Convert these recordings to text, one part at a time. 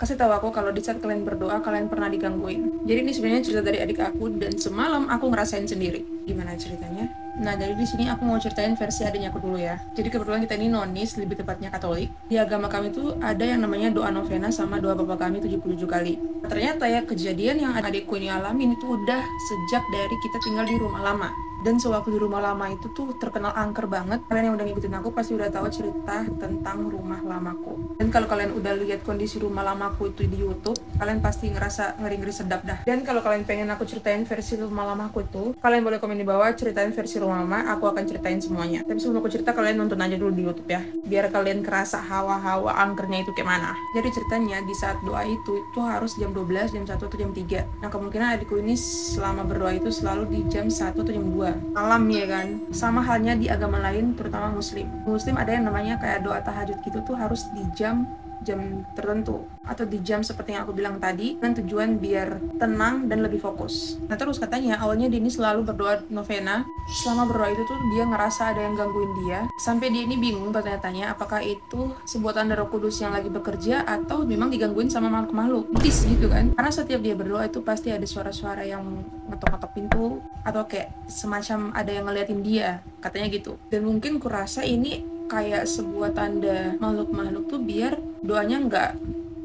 kasih tahu aku kalau di saat kalian berdoa kalian pernah digangguin. Jadi ini sebenarnya cerita dari adik aku dan semalam aku ngerasain sendiri. Gimana ceritanya? Nah, dari di sini aku mau ceritain versi adiknya aku dulu ya. Jadi kebetulan kita ini nonis, lebih tepatnya Katolik. Di agama kami tuh ada yang namanya doa novena sama doa Bapa Kami 77 kali. Ternyata ya kejadian yang adikku ini alamin itu udah sejak dari kita tinggal di rumah lama. Dan sewaktu di rumah lama itu tuh terkenal angker banget. Kalian yang udah ngikutin aku pasti udah tahu cerita tentang rumah lamaku. Dan kalau kalian udah lihat kondisi rumah lamaku itu di YouTube, kalian pasti ngerasa ngeri-ngeri sedap dah. Dan kalau kalian pengen aku ceritain versi rumah lamaku itu, kalian boleh komen di bawah ceritain versi rumah lama, aku akan ceritain semuanya. Tapi sebelum aku cerita, kalian nonton aja dulu di YouTube ya, biar kalian kerasa hawa-hawa angkernya itu kayak mana. Jadi ceritanya di saat doa itu harus jam 12, jam 1 atau jam 3. Nah kemungkinan adikku ini selama berdoa itu selalu di jam 1 atau jam 2 malam ya kan. Sama halnya di agama lain, terutama muslim ada yang namanya kayak doa tahajud gitu tuh harus di jam tertentu atau di jam seperti yang aku bilang tadi, dengan tujuan biar tenang dan lebih fokus. Nah terus katanya awalnya dia ini selalu berdoa novena. Selama berdoa itu tuh dia ngerasa ada yang gangguin dia, sampai dia ini bingung bertanya-tanya apakah itu sebuah tanda Roh Kudus yang lagi bekerja atau memang digangguin sama makhluk-makhluk bis gitu kan. Karena setiap dia berdoa itu pasti ada suara-suara yang ngetok-ngetok pintu atau kayak semacam ada yang ngeliatin dia, katanya gitu. Dan mungkin kurasa ini kayak sebuah tanda makhluk-makhluk tuh biar doanya nggak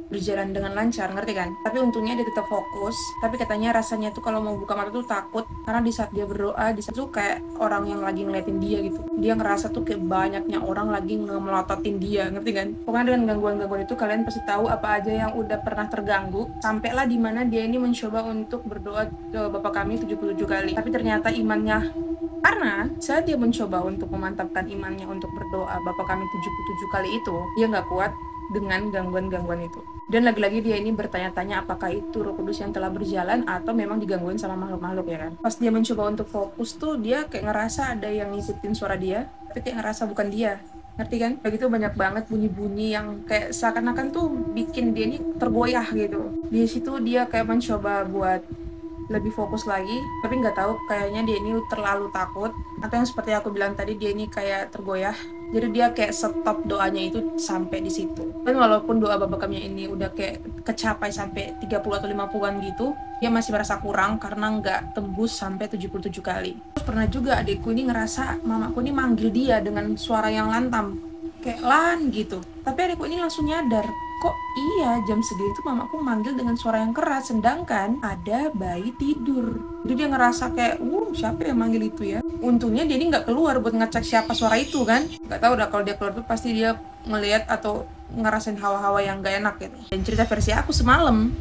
berjalan dengan lancar, ngerti kan? Tapi untungnya dia tetap fokus. Tapi katanya rasanya tuh kalau mau buka mata tuh takut, karena di saat dia berdoa, di saat tuh kayak orang yang lagi ngeliatin dia gitu. Dia ngerasa tuh kayak banyaknya orang lagi ngemelototin dia, ngerti kan? Pokoknya dengan gangguan-gangguan itu kalian pasti tahu apa aja yang udah pernah terganggu. Sampailah dimana dia ini mencoba untuk berdoa ke Bapa Kami 77 kali. Tapi ternyata imannya, karena saat dia mencoba untuk memantapkan imannya untuk berdoa Bapa Kami 77 kali itu, dia nggak kuat dengan gangguan-gangguan itu. Dan lagi-lagi dia ini bertanya-tanya apakah itu Roh Kudus yang telah berjalan atau memang digangguin sama makhluk-makhluk ya kan. Pas dia mencoba untuk fokus tuh dia kayak ngerasa ada yang ngikutin suara dia, tapi kayak ngerasa bukan dia. Ngerti kan? Begitu banyak banget bunyi-bunyi yang kayak seakan-akan tuh bikin dia ini tergoyah gitu. Di situ dia kayak mencoba buat lebih fokus lagi, tapi nggak tahu kayaknya dia ini terlalu takut atau yang seperti aku bilang tadi dia ini kayak tergoyah. Jadi dia kayak stop doanya itu sampai di situ. Dan walaupun doa Bapa Kami ini udah kayak kecapai sampai 30 atau 50-an gitu, dia masih merasa kurang karena nggak tembus sampai 77 kali. Terus pernah juga adikku ini ngerasa mamaku ini manggil dia dengan suara yang lantam, kayak Lan gitu. Tapi adikku ini langsung nyadar, kok iya jam segini tuh mamaku manggil dengan suara yang keras, sedangkan ada bayi tidur. Jadi dia ngerasa kayak, siapa yang manggil itu ya? Untungnya dia ini nggak keluar buat ngecek siapa suara itu kan. Nggak tahu dah kalau dia keluar tuh pasti dia ngelihat atau ngerasain hawa-hawa yang gak enak gitu. Dan cerita versi aku semalam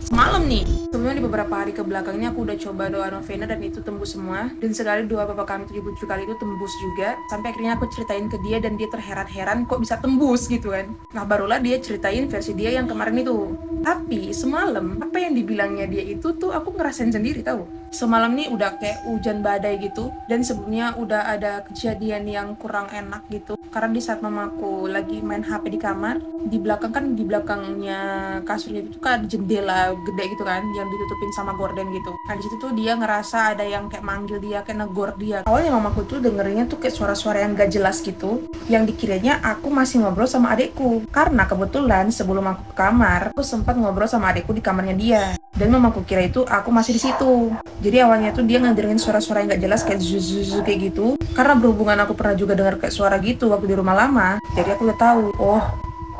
nih, sebelumnya di beberapa hari ke belakang ini aku udah coba doa novena dan itu tembus semua. Dan sekali doa Bapa Kami 77 kali itu tembus juga. Sampai akhirnya aku ceritain ke dia dan dia terheran-heran kok bisa tembus gitu kan. Nah barulah dia ceritain versi dia yang kemarin itu. Tapi semalam apa yang dibilangnya dia itu tuh aku ngerasain sendiri tahu. Semalam nih udah kayak hujan badai gitu, dan sebelumnya udah ada kejadian yang kurang enak gitu. Karena di saat mamaku lagi main HP di kamar, di belakangnya kasurnya itu kan ada jendela gede gitu kan yang ditutupin sama gorden gitu. Nah di situ tuh dia ngerasa ada yang kayak manggil dia, kayak negor dia. Awalnya mamaku tuh dengerinnya tuh kayak suara-suara yang gak jelas gitu, yang dikiranya aku masih ngobrol sama adekku. Karena kebetulan sebelum aku ke kamar, aku sempat ngobrol sama adekku di kamarnya dia. Dan mamaku kira itu aku masih di situ. Jadi awalnya tuh dia ngedengerin suara-suara yang gak jelas kayak zuzuzu kayak gitu. Karena berhubungan aku pernah juga dengar kayak suara gitu waktu di rumah lama, jadi aku udah tahu, oh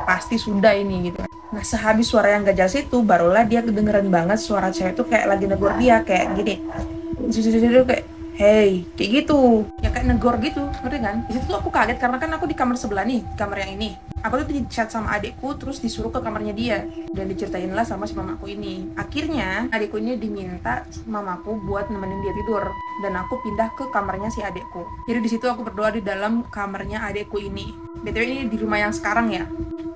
pasti Sunda ini gitu. Nah sehabis suara yang gak jelas itu, barulah dia kedengeran banget suara cewek tuh kayak lagi negor dia kayak gini, zuzuzu kayak hey, kayak gitu, ya kayak negor gitu, ngerti kan? Di situ tuh aku kaget karena kan aku di kamar sebelah nih, kamar yang ini. Aku tuh di chat sama adikku, terus disuruh ke kamarnya dia dan diceritain lah sama si mamaku ini. Akhirnya adikku ini diminta mamaku buat nemenin dia tidur dan aku pindah ke kamarnya si adikku. Jadi di situ aku berdoa di dalam kamarnya adikku ini. BTW ini di rumah yang sekarang ya.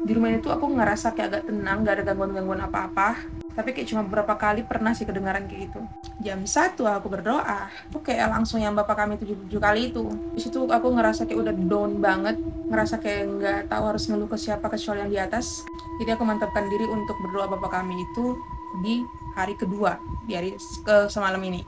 Di rumah itu aku ngerasa kayak agak tenang, gak ada gangguan-gangguan apa-apa. Tapi kayak cuma beberapa kali pernah sih kedengaran kayak gitu. Jam 1 aku berdoa, tuh kayak langsung yang Bapa Kami 77 kali itu. Di situ aku ngerasa kayak udah down banget, ngerasa kayak nggak tahu harus ngeluh ke siapa kecuali yang di atas. Jadi aku mantapkan diri untuk berdoa Bapa Kami itu di hari kedua, di hari semalam ini.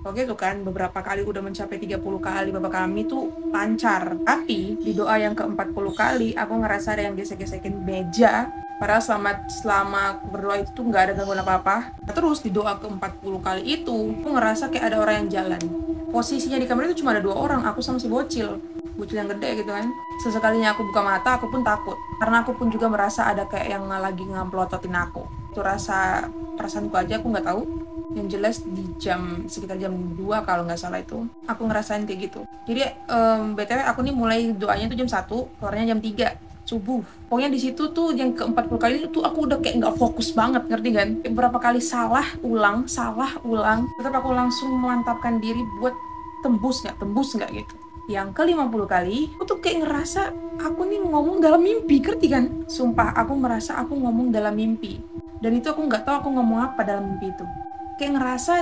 Oke tuh kan, beberapa kali udah mencapai 30 kali Bapa Kami tuh lancar. Tapi di doa yang ke-40 kali, aku ngerasa ada yang gesek-gesekin meja Padahal selama aku berdoa itu tuh nggak ada gangguan apa-apa. Terus di doa ke-40 kali itu, aku ngerasa kayak ada orang yang jalan. Posisinya di kamar itu cuma ada 2 orang, aku sama si bocil yang gede gitu kan. Sesekalinya aku buka mata, aku pun takut. Karena aku pun juga merasa ada kayak yang lagi ngamplototin aku. Itu perasaanku aja, aku nggak tahu. Yang jelas di sekitar jam 2 kalau nggak salah itu, aku ngerasain kayak gitu. Jadi BTW aku nih mulai doanya tuh jam 1, keluarnya jam 3 subuh. Pokoknya di situ tuh yang ke-40 kali itu aku udah kayak nggak fokus banget, ngerti kan? Beberapa kali salah ulang. Tetap aku langsung memantapkan diri buat tembus nggak gitu. Yang ke-50 kali, aku tuh kayak ngerasa aku nih ngomong dalam mimpi, ngerti kan? Sumpah, aku merasa aku ngomong dalam mimpi. Dan itu aku nggak tahu aku ngomong apa dalam mimpi itu. Kayak ngerasa,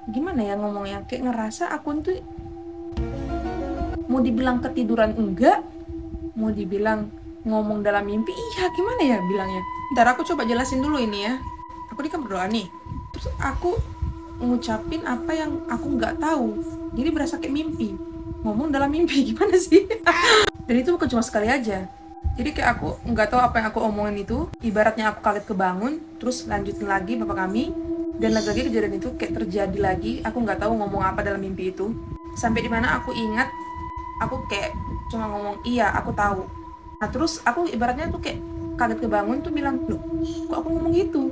gimana ya ngomongnya? Kayak ngerasa aku tuh mau dibilang ketiduran enggak, mau dibilang ngomong dalam mimpi, iya gimana ya bilangnya. Ntar aku coba jelasin dulu ini ya. Aku kan berdoa nih, terus aku ngucapin apa yang aku nggak tahu, jadi berasa kayak mimpi, ngomong dalam mimpi, gimana sih? Dan itu bukan cuma sekali aja, jadi kayak aku nggak tahu apa yang aku omongin itu, ibaratnya aku kaget kebangun, terus lanjutin lagi Bapak kami, dan lagi kejadian itu kayak terjadi lagi, aku nggak tahu ngomong apa dalam mimpi itu, sampai dimana aku ingat, aku kayak cuma ngomong iya aku tahu. Nah terus aku ibaratnya tuh kayak kaget kebangun tuh bilang, loh kok aku ngomong gitu,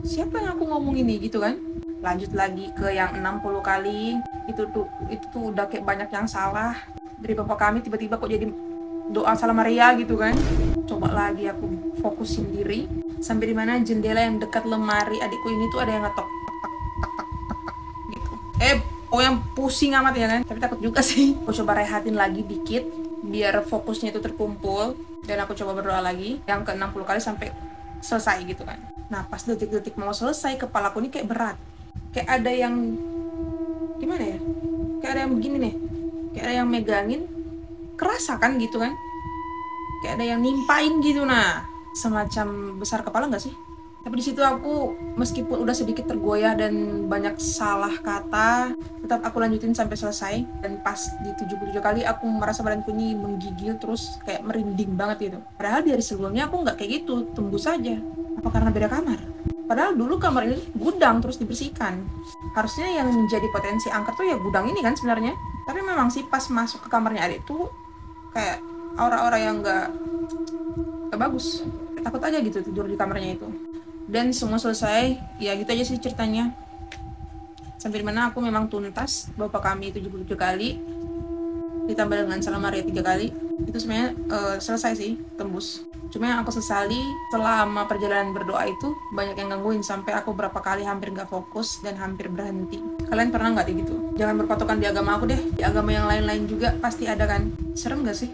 siapa yang aku ngomong ini gitu kan. Lanjut lagi ke yang 60 kali, itu tuh udah kayak banyak yang salah dari Bapak kami, tiba-tiba kok jadi doa Salam Maria gitu kan. Coba lagi aku fokusin diri, sampai dimana jendela yang dekat lemari adikku ini tuh ada yang ngetok gitu. Oh yang pusing amat ya kan, tapi takut juga sih. Aku coba rehatin lagi dikit biar fokusnya itu terkumpul, dan aku coba berdoa lagi yang ke 60 kali sampai selesai gitu kan. Nah pas detik-detik mau selesai, kepalaku ini kayak berat, kayak ada yang gimana ya, kayak ada yang begini nih, kayak ada yang megangin, kerasa kan gitu kan, kayak ada yang nimpain gitu. Nah semacam besar kepala nggak sih? Tapi di situ aku meskipun udah sedikit tergoyah dan banyak salah kata, tetap aku lanjutin sampai selesai. Dan pas di 77 kali aku merasa badanku ini menggigil, terus kayak merinding banget gitu. Padahal dari sebelumnya aku nggak kayak gitu, tembus aja. Apa karena beda kamar? Padahal dulu kamar ini gudang terus dibersihkan. Harusnya yang menjadi potensi angker tuh ya gudang ini kan sebenarnya. Tapi memang sih pas masuk ke kamarnya adik tuh kayak aura-aura yang nggak bagus. Takut aja gitu tidur di kamarnya itu. Dan semua selesai, ya gitu aja sih ceritanya. Sampai dimana aku memang tuntas Bapak kami 77 kali, ditambah dengan Salam Maria 3 kali. Itu sebenarnya selesai sih, tembus. Cuma yang aku sesali selama perjalanan berdoa itu banyak yang gangguin, sampai aku berapa kali hampir gak fokus dan hampir berhenti. Kalian pernah gak kayak gitu? Jangan berpatokan di agama aku deh, di agama yang lain-lain juga pasti ada kan. Serem gak sih?